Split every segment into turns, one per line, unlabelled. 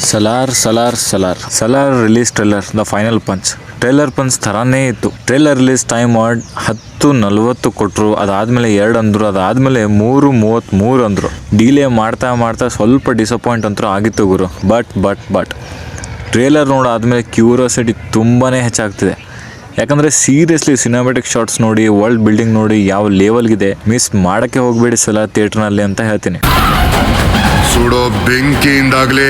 Salaar Salaar Salaar Salaar release trailer the final punch. Trailer punch ಥರಾನೇ ಇತ್ತು. Trailer release time 10:40 ಕೊಟ್ಟರು, ಅದಾದಮೇಲೆ 2 ಅಂದರು, ಅದಾದಮೇಲೆ 3:33 ಅಂದರು. ಡಿಲೇ ಮಾಡ್ತಾ ಮಾಡ್ತಾ ಸ್ವಲ್ಪ ಡಿಸಪಾಯಿಂಟ್ ಅಂತೂ ಆಗಿತ್ತು ಗುರು. ಬಟ್ ಟ್ರೇಲರ್ ನೋಡಾದ್ಮೇಲೆ ಕ್ಯೂರಿಯಾಸಿಟಿ ತುಂಬಾ ಹೆಚ್ಚಾಗ್ತಿದೆ. ಯಾಕಂದರೆ ಸೀರಿಯಸ್ಲಿ ಸಿನಿಮ್ಯಾಟಿಕ್ ಶಾರ್ಟ್ಸ್ ನೋಡಿ, ವರ್ಲ್ಡ್ ಬಿಲ್ಡಿಂಗ್ ನೋಡಿ ಯಾವ ಲೆವೆಲ್ಗಿದೆ, ಮಿಸ್ ಮಾಡೋಕ್ಕೆ ಹೋಗಬೇಡಿ ಸಲಾರ್ ಥಿಯೇಟ್ರ್ನಲ್ಲಿ ಅಂತ ಹೇಳ್ತೀನಿ.
ಸುಡೋ ಬೆಂಕಿಯಿಂದಾಗಲಿ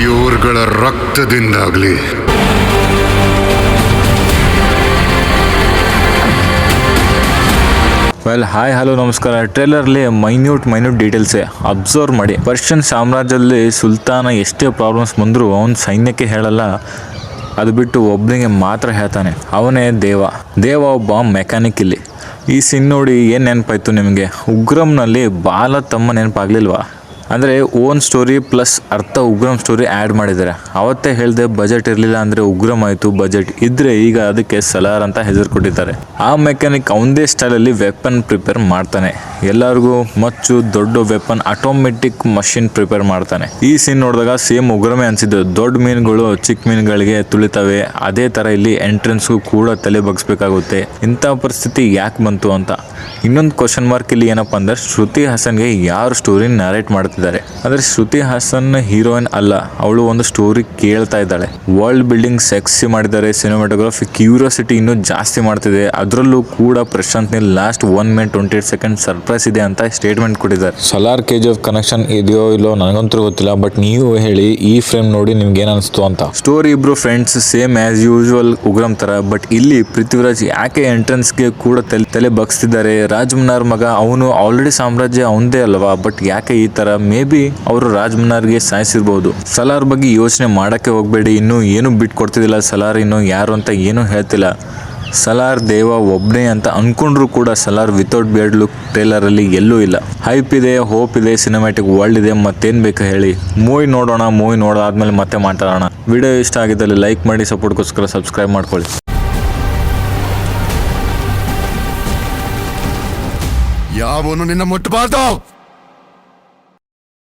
ಇವ್ರುಗಳ ರಕ್ತದಿಂದಾಗಲಿ
ಹಾಯ್ ಹಲೋ ನಮಸ್ಕಾರ. ಟ್ರೇಲರ್ಲಿ ಮೈನ್ಯೂಟ್ ಡೀಟೇಲ್ಸೇ ಅಬ್ಸರ್ವ್ ಮಾಡಿ. ಪರ್ಷಿಯನ್ ಸಾಮ್ರಾಜ್ಯದಲ್ಲಿ ಸುಲ್ತಾನ ಎಷ್ಟೇ ಪ್ರಾಬ್ಲಮ್ಸ್ ಬಂದರೂ ಅವನ ಸೈನ್ಯಕ್ಕೆ ಹೇಳಲ್ಲ, ಅದು ಬಿಟ್ಟು ಒಬ್ಬನಿಗೆ ಮಾತ್ರ ಹೇಳ್ತಾನೆ, ಅವನೇ ದೇವ ಒಬ್ಬ ಮೆಕ್ಯಾನಿಕ್. ಇಲ್ಲಿ ಈ ಸೀನ್ ನೋಡಿ ಏನು ನೆನಪಾಯ್ತು ನಿಮಗೆ? ಉಗ್ರಂನಲ್ಲಿ ಬಾಲ ತಮ್ಮ ನೆನಪಾಗ್ಲಿಲ್ವಾ? ಅಂದರೆ ಓನ್ ಸ್ಟೋರಿ ಪ್ಲಸ್ ಅರ್ಥ ಉಗ್ರಂ ಸ್ಟೋರಿ ಆ್ಯಡ್ ಮಾಡಿದ್ದಾರೆ. ಅವತ್ತೇ ಹೇಳಿದೆ ಬಜೆಟ್ ಇರಲಿಲ್ಲ ಅಂದರೆ ಉಗ್ರಂ ಆಯಿತು, ಬಜೆಟ್ ಇದ್ದರೆ ಈಗ ಅದಕ್ಕೆ ಸಲಾರ್ ಅಂತ ಹೆಸರು ಕೊಟ್ಟಿದ್ದಾರೆ. ಆ ಮೆಕ್ಯಾನಿಕ್ ಅವನದೇ ಸ್ಟೈಲಲ್ಲಿ ವೆಪನ್ ಪ್ರಿಪೇರ್ ಮಾಡ್ತಾನೆ. ಎಲ್ಲರಿಗೂ ಮಚ್ಚು ದೊಡ್ಡ ವೆಪನ್ ಆಟೋಮೆಟಿಕ್ ಮಷಿನ್ ಪ್ರಿಪೇರ್ ಮಾಡ್ತಾನೆ. ಈ ಸೀನ್ ನೋಡಿದಾಗ ಸೇಮ್ ಉಗ್ರಮೇ ಅನಿಸಿದ್ದು. ದೊಡ್ಡ ಮೀನುಗಳು ಚಿಕ್ಕ ಮೀನುಗಳಿಗೆ ತುಳಿತವೆ, ಅದೇ ಥರ ಇಲ್ಲಿ ಎಂಟ್ರೆನ್ಸ್ಗೂ ಕೂಡ ತಲೆ ಬಗ್ಸ್ಬೇಕಾಗುತ್ತೆ. ಇಂಥ ಪರಿಸ್ಥಿತಿ ಯಾಕೆ ಬಂತು ಅಂತ. ಇನ್ನೊಂದು ಕ್ವಶನ್ ಮಾರ್ಕ್ ಇಲ್ಲಿ ಏನಪ್ಪ ಅಂದರೆ, ಶ್ರುತಿ ಹಾಸನ್ಗೆ ಯಾರು ಸ್ಟೋರಿ ನರೇಟ್ ಮಾಡ್ತಿದ್ದಾರೆ? ಅಂದರೆ ಶ್ರುತಿ ಹಾಸನ್ ಹೀರೋಯಿನ್ ಅಲ್ಲ, ಅವಳು ಒಂದು ಸ್ಟೋರಿ ಕೇಳ್ತಾ ಇದ್ದಾಳೆ. ವರ್ಲ್ಡ್ ಬಿಲ್ಡಿಂಗ್ ಸೆಕ್ಸಿ ಮಾಡಿದ್ದಾರೆ, ಸಿನಿಮಾಟೋಗ್ರಫಿ ಕ್ಯೂರಿಯಾಸಿಟಿ ಇನ್ನೂ ಜಾಸ್ತಿ ಮಾಡ್ತಿದೆ. ಅದರಲ್ಲೂ ಕೂಡ Prashanth Neel last 1 minute 28 seconds surprise ಇದೆ ಅಂತ ಸ್ಟೇಟ್ಮೆಂಟ್ ಕೊಟ್ಟಿದ್ದಾರೆ. ಸಲಾರ್ KGF ಕನೆಕ್ಷನ್ ಇದೆಯೋ ಇಲ್ಲೋ ನನಗಂತೂ ಗೊತ್ತಿಲ್ಲ, ಬಟ್ ನೀವು ಹೇಳಿ ಈ ಫ್ರೇಮ್ ನೋಡಿ ನಿಮ್ಗೆ ಏನು ಅನಿಸ್ತು ಅಂತ. ಸ್ಟೋರಿ ಇಬ್ರು friends same as usual Ugramm ತರ, ಬಟ್ ಇಲ್ಲಿ ಪೃಥ್ವಿರಾಜ್ ಯಾಕೆ ಎಂಟ್ರೆನ್ಸ್ಗೆ ಕೂಡ ತಲೆ ಬಗ್ಸ್ತಿದ್ದಾರೆ? ರಾಜ್ಮನಾರ್ ಮಗ, ಅವನು ಆಲ್ರೆಡಿ ಸಾಮ್ರಾಜ್ಯ ಅವಂದೇ ಅಲ್ವಾ, ಬಟ್ ಯಾಕೆ ಈ ತರ? ಮೇ ಬಿ ಅವರು ರಾಜ್ಮನಾರ್ಗೆ ಸಾಯಿಸಿರ್ಬೋದು. ಸಲಾರ್ ಬಗ್ಗೆ ಯೋಚನೆ ಮಾಡಕ್ಕೆ ಹೋಗಬೇಡಿ, ಇನ್ನೂ ಏನು ಬಿಟ್ಕೊಡ್ತಿದ್ದಿಲ್ಲ. ಸಲಾರ್ ಇನ್ನು ಯಾರು ಅಂತ ಏನೂ ಹೇಳ್ತಿಲ್ಲ. ಸಲಾರ್ ದೇವ ಒಬ್ಬನೇ ಅಂತ ಅನ್ಕೊಂಡ್ರು ಕೂಡ ಸಲಾರ್ ವಿತೌಟ್ ಬಿಯರ್ಡ್ ಲುಕ್ ಟ್ರೇಲರಲ್ಲಿ ಎಲ್ಲೂ ಇಲ್ಲ. ಹೈಪ್ ಇದೆ, ಹೋಪ್ ಇದೆ, ಸಿನಿಮ್ಯಾಟಿಕ್ ವರ್ಲ್ಡ್ ಇದೆ, ಮತ್ತೇನು ಬೇಕು ಹೇಳಿ? ಮೂವಿ ನೋಡೋಣ, ಮೂವಿ ನೋಡಾದ್ಮೇಲೆ ಮತ್ತೆ ಮಾತಾಡೋಣ. ವಿಡಿಯೋ ಇಷ್ಟ ಆಗಿದ್ದಲ್ಲಿ ಲೈಕ್ ಮಾಡಿ, ಸಪೋರ್ಟ್ಗೋಸ್ಕರ ಸಬ್ಸ್ಕ್ರೈಬ್ ಮಾಡ್ಕೊಳ್ಳಿ.
ಯಾವನು ನಿನ್ನ ಮುಟ್ಟಬಾರ್ದು.